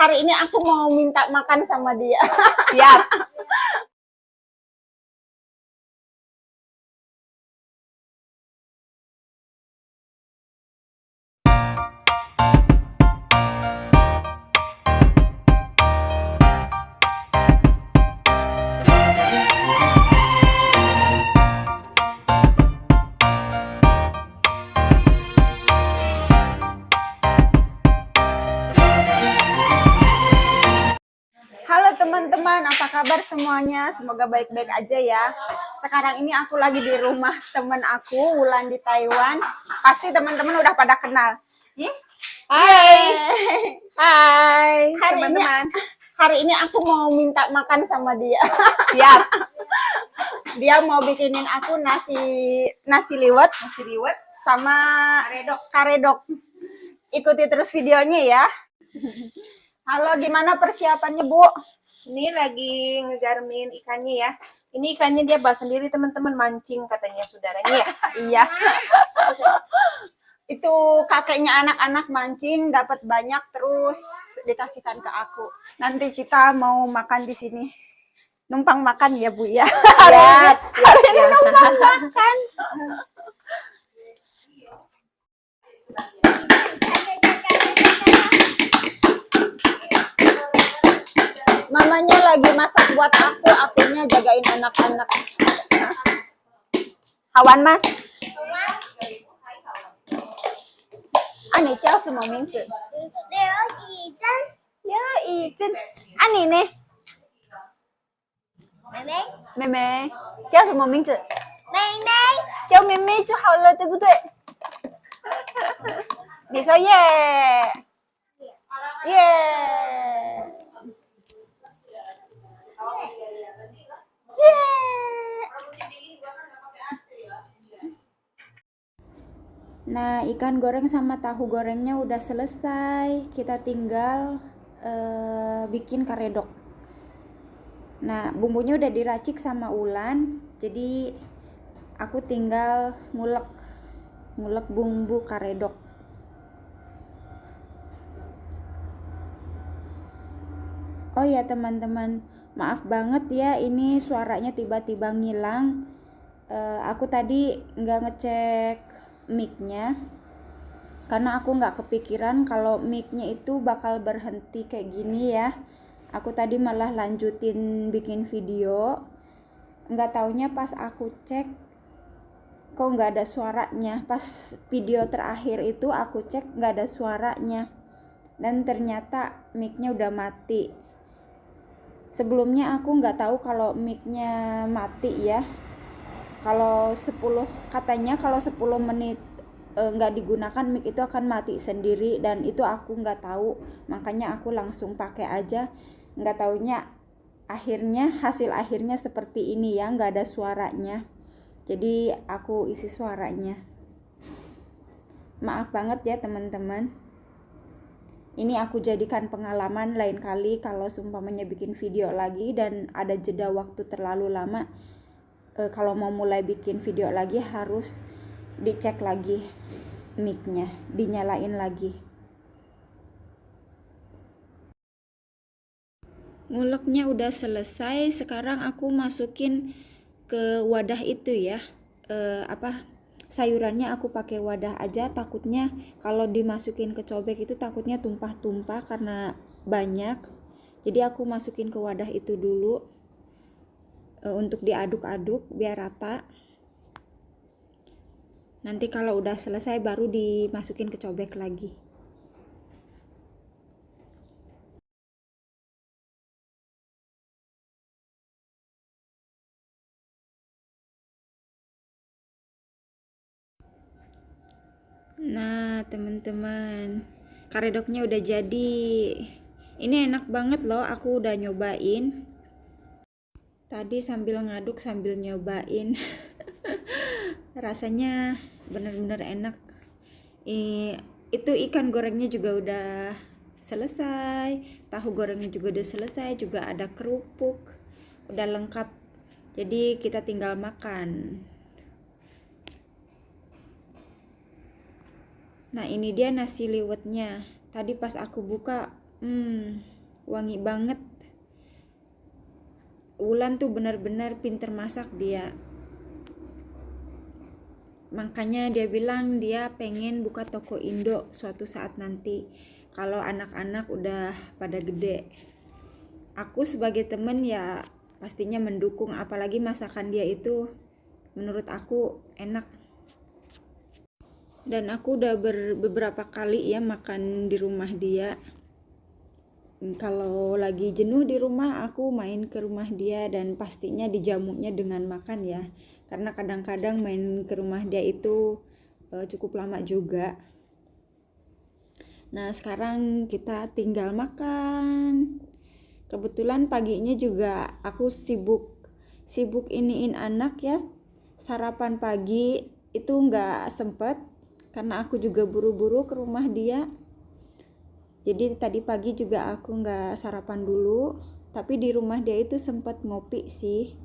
Hari ini aku mau minta makan sama dia. Siap. Halo teman-teman, apa kabar semuanya? Semoga baik-baik aja ya. Sekarang ini aku lagi di rumah temen aku, Wulan di Taiwan. Pasti teman-teman udah pada kenal. Hai. Yeay. Hai Hari teman-teman. Hari ini aku mau minta makan sama dia. Siap. Dia mau bikinin aku nasi liwet sama karedok. Ikuti terus videonya ya. Halo, gimana persiapannya, Bu? Ini lagi ngegarmin ikannya ya. Ini ikannya dia bawa sendiri teman-teman, mancing katanya saudaranya ya. Iya. Itu kakeknya anak-anak mancing dapat banyak terus dikasihkan ke aku. Nanti kita mau makan di sini. Numpang makan ya, Bu ya. Siap. Hari ini numpang makan. Mamanya lagi masak buat aku, akunya jagain anak-anak. Hawan mah? Ani叫什么名字？刘以真。Ani呢？妹妹叫什么名字？叫妹妹就好了，对不对？你说耶耶。Nah, ikan goreng sama tahu gorengnya udah selesai. Kita tinggal bikin karedok. Nah, bumbunya udah diracik sama Wulan. Jadi aku tinggal ngulek bumbu karedok. Oh ya teman-teman, maaf banget ya ini suaranya tiba-tiba ngilang. Aku tadi nggak ngecek mic-nya karena aku nggak kepikiran kalau mic-nya itu bakal berhenti kayak gini ya. Aku tadi malah lanjutin bikin video, nggak taunya pas aku cek kok nggak ada suaranya. Pas video terakhir itu aku cek nggak ada suaranya dan ternyata mic-nya udah mati. Sebelumnya aku nggak tahu kalau mic-nya mati ya. Kalau 10 katanya kalau 10 menit nggak digunakan mic itu akan mati sendiri, dan itu aku nggak tahu, makanya aku langsung pakai aja. Nggak taunya hasil akhirnya seperti ini ya, nggak ada suaranya. Jadi aku isi suaranya. Maaf banget ya teman-teman. Ini aku jadikan pengalaman lain kali kalau seumpamanya bikin video lagi dan ada jeda waktu terlalu lama. Kalau mau mulai bikin video lagi harus dicek lagi mic-nya, dinyalain lagi. Nguleknya udah selesai, sekarang aku masukin ke wadah itu ya. Sayurannya aku pakai wadah aja, takutnya kalau dimasukin ke cobek itu takutnya tumpah-tumpah karena banyak. Jadi aku masukin ke wadah itu dulu untuk diaduk-aduk biar rata. Nanti kalau udah selesai baru dimasukin ke cobek lagi. Nah teman-teman, karedoknya udah jadi. Ini enak banget loh, aku udah nyobain. Tadi sambil ngaduk sambil nyobain. Rasanya bener-bener enak. Itu ikan gorengnya juga udah selesai, tahu gorengnya juga udah selesai, juga ada kerupuk, udah lengkap. Jadi kita tinggal makan. Nah ini dia nasi liwetnya. Tadi pas aku buka, wangi banget. Wulan tuh benar-benar pinter masak dia. Makanya dia bilang dia pengen buka toko Indo suatu saat nanti kalau anak-anak udah pada gede. Aku sebagai temen ya pastinya mendukung, apalagi masakan dia itu menurut aku enak. Dan aku udah beberapa kali ya makan di rumah dia. Kalau lagi jenuh di rumah aku main ke rumah dia dan pastinya dijamunya dengan makan ya. Karena kadang-kadang main ke rumah dia itu cukup lama juga. Nah, sekarang kita tinggal makan. Kebetulan paginya juga aku sibuk iniin anak ya. Sarapan pagi itu nggak sempet karena aku juga buru-buru ke rumah dia. Jadi tadi pagi juga aku nggak sarapan dulu, tapi di rumah dia itu sempat ngopi sih.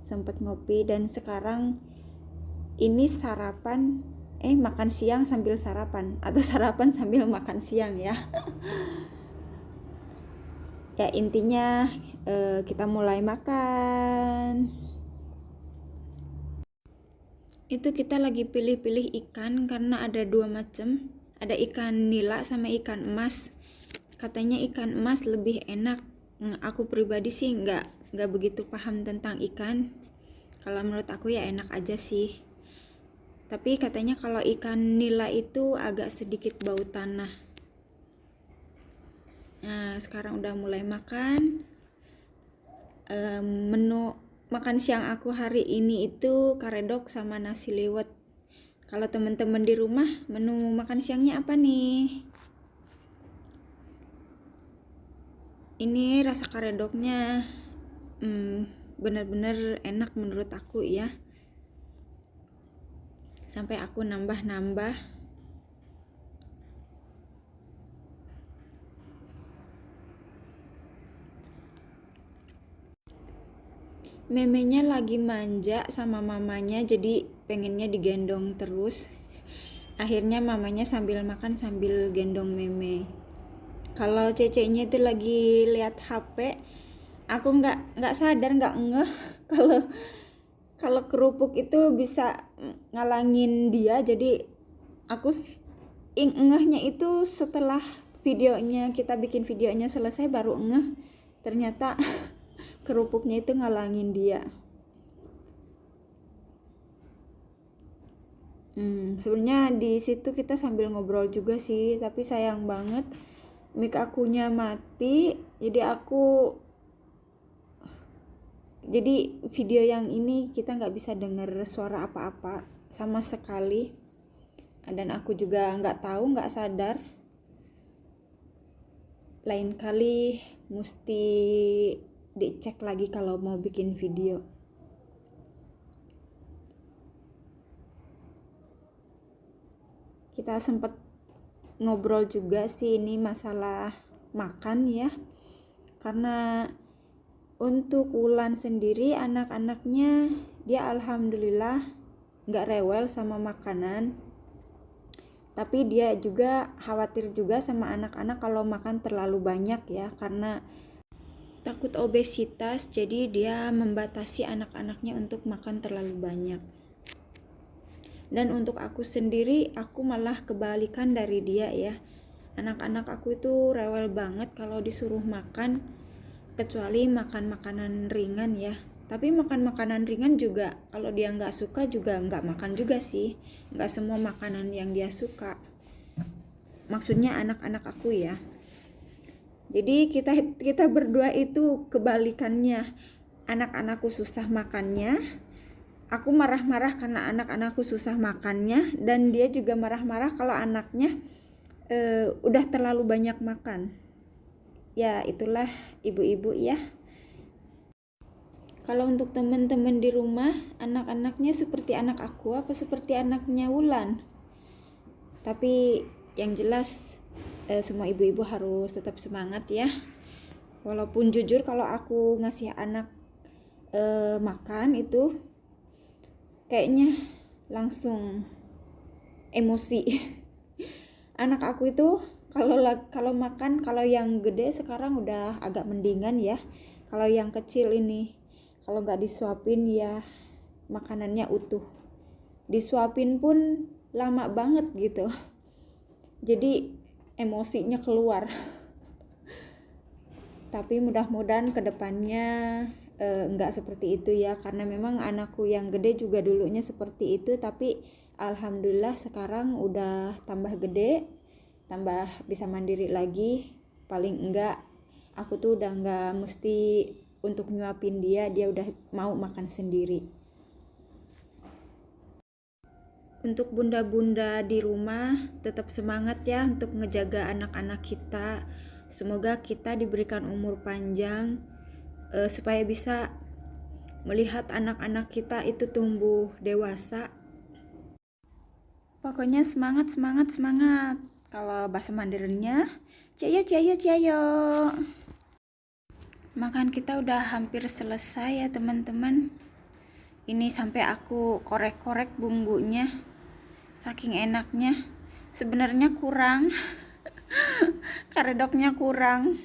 Sempat ngopi dan sekarang ini makan siang sambil sarapan atau sarapan sambil makan siang ya. Ya intinya kita mulai makan. Itu kita lagi pilih-pilih ikan karena ada 2 macam. Ada ikan nila sama ikan emas. Katanya ikan emas lebih enak. Aku pribadi sih nggak begitu paham tentang ikan. Kalau menurut aku ya enak aja sih. Tapi katanya kalau ikan nila itu agak sedikit bau tanah. Nah, sekarang udah mulai makan. Menu makan siang aku hari ini itu karedok sama nasi liwet. Kalau teman-teman di rumah, menu makan siangnya apa nih? Ini rasa karedoknya benar-benar enak menurut aku ya. Sampai aku nambah-nambah. Memenya lagi manja sama mamanya, jadi pengennya digendong terus. Akhirnya mamanya sambil makan sambil gendong meme. Kalau cecenya itu lagi lihat HP, aku nggak sadar, nggak ngeh kalau kerupuk itu bisa ngalangin dia. Jadi aku ngehnya itu setelah kita bikin videonya selesai baru ngeh ternyata kerupuknya itu ngalangin dia. Sebenarnya di situ kita sambil ngobrol juga sih, tapi sayang banget mic akunya mati. Jadi video yang ini kita nggak bisa dengar suara apa-apa sama sekali. Dan aku juga nggak sadar. Lain kali mesti dicek lagi kalau mau bikin video. Kita sempat ngobrol juga sih ini masalah makan ya. Karena untuk Wulan sendiri anak-anaknya dia alhamdulillah nggak rewel sama makanan. Tapi dia juga khawatir juga sama anak-anak kalau makan terlalu banyak ya, karena takut obesitas, jadi dia membatasi anak-anaknya untuk makan terlalu banyak. Dan untuk aku sendiri, aku malah kebalikan dari dia ya. Anak-anak aku itu rewel banget kalau disuruh makan, kecuali makan makanan ringan ya. Tapi makan makanan ringan juga kalau dia nggak suka juga nggak makan juga sih. Nggak semua makanan yang dia suka. Maksudnya anak-anak aku ya. Jadi kita berdua itu kebalikannya. Anak-anakku susah makannya, aku marah-marah karena anak-anakku susah makannya, dan dia juga marah-marah kalau anaknya udah terlalu banyak makan. Ya itulah ibu-ibu ya. Kalau untuk teman-teman di rumah, anak-anaknya seperti anak aku apa seperti anaknya Wulan? Tapi yang jelas semua ibu-ibu harus tetap semangat ya. Walaupun jujur kalau aku ngasih anak makan itu kayaknya langsung emosi. Anak aku itu Kalau makan, kalau yang gede sekarang udah agak mendingan ya. Kalau yang kecil ini, kalau nggak disuapin ya makanannya utuh. Disuapin pun lama banget gitu. Jadi emosinya keluar. Tapi mudah-mudahan kedepannya nggak seperti itu ya, karena memang anakku yang gede juga dulunya seperti itu, tapi alhamdulillah sekarang udah tambah gede, tambah bisa mandiri lagi. Paling enggak aku tuh udah nggak mesti untuk nyuapin dia udah mau makan sendiri. Untuk bunda-bunda di rumah tetap semangat ya untuk ngejaga anak-anak kita. Semoga kita diberikan umur panjang supaya bisa melihat anak-anak kita itu tumbuh dewasa. Pokoknya semangat, semangat, semangat. Kalau bahasa Mandarinnya, cayo, cayo, cayo. Makan kita udah hampir selesai ya teman-teman. Ini sampai aku korek-korek bumbunya. Saking enaknya. Sebenarnya kurang. Karedoknya kurang.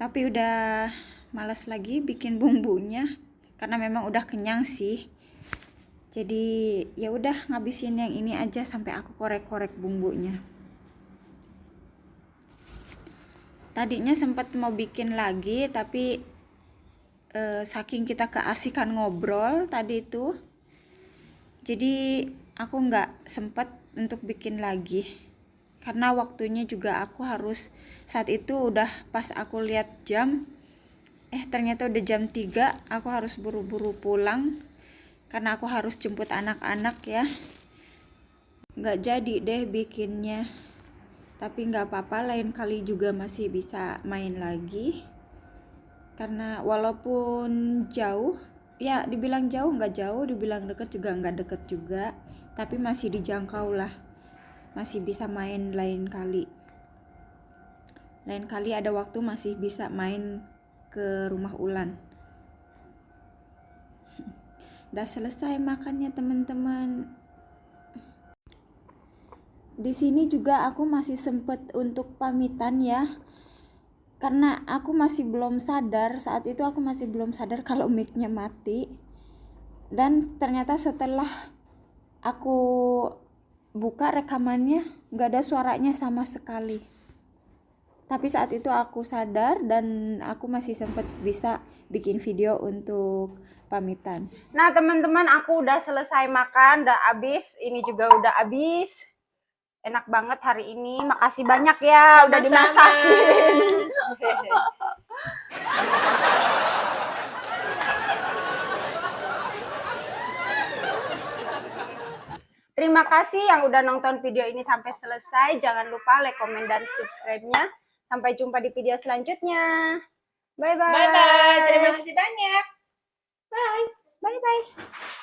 Tapi udah malas lagi bikin bumbunya karena memang udah kenyang sih. Jadi ya udah ngabisin yang ini aja sampai aku korek-korek bumbunya. Tadinya sempat mau bikin lagi tapi saking kita keasikan ngobrol tadi itu, jadi aku nggak sempat untuk bikin lagi karena waktunya juga aku harus, saat itu udah pas aku lihat jam ternyata udah jam 3, aku harus buru-buru pulang karena aku harus jemput anak-anak ya. Nggak jadi deh bikinnya, tapi nggak apa-apa, lain kali juga masih bisa main lagi. Karena walaupun jauh, ya dibilang jauh nggak jauh, dibilang deket juga nggak deket juga, tapi masih dijangkau lah, masih bisa main lain kali. Lain kali ada waktu masih bisa main ke rumah Ulan. Udah selesai makannya teman-teman. Di sini juga aku masih sempet untuk pamitan ya. Karena aku masih belum sadar, saat itu aku masih belum sadar kalau mic-nya mati. Dan ternyata setelah aku buka rekamannya nggak ada suaranya sama sekali. Tapi saat itu aku sadar dan aku masih sempat bisa bikin video untuk pamitan. Nah teman-teman, aku udah selesai makan, udah habis. Ini juga udah habis. Enak banget hari ini. Makasih banyak ya udah dimasakin. Terima kasih yang udah nonton video ini sampai selesai. Jangan lupa like, komen, dan subscribe-nya. Sampai jumpa di video selanjutnya. Bye-bye. Bye-bye. Terima kasih banyak. Bye. Bye-bye.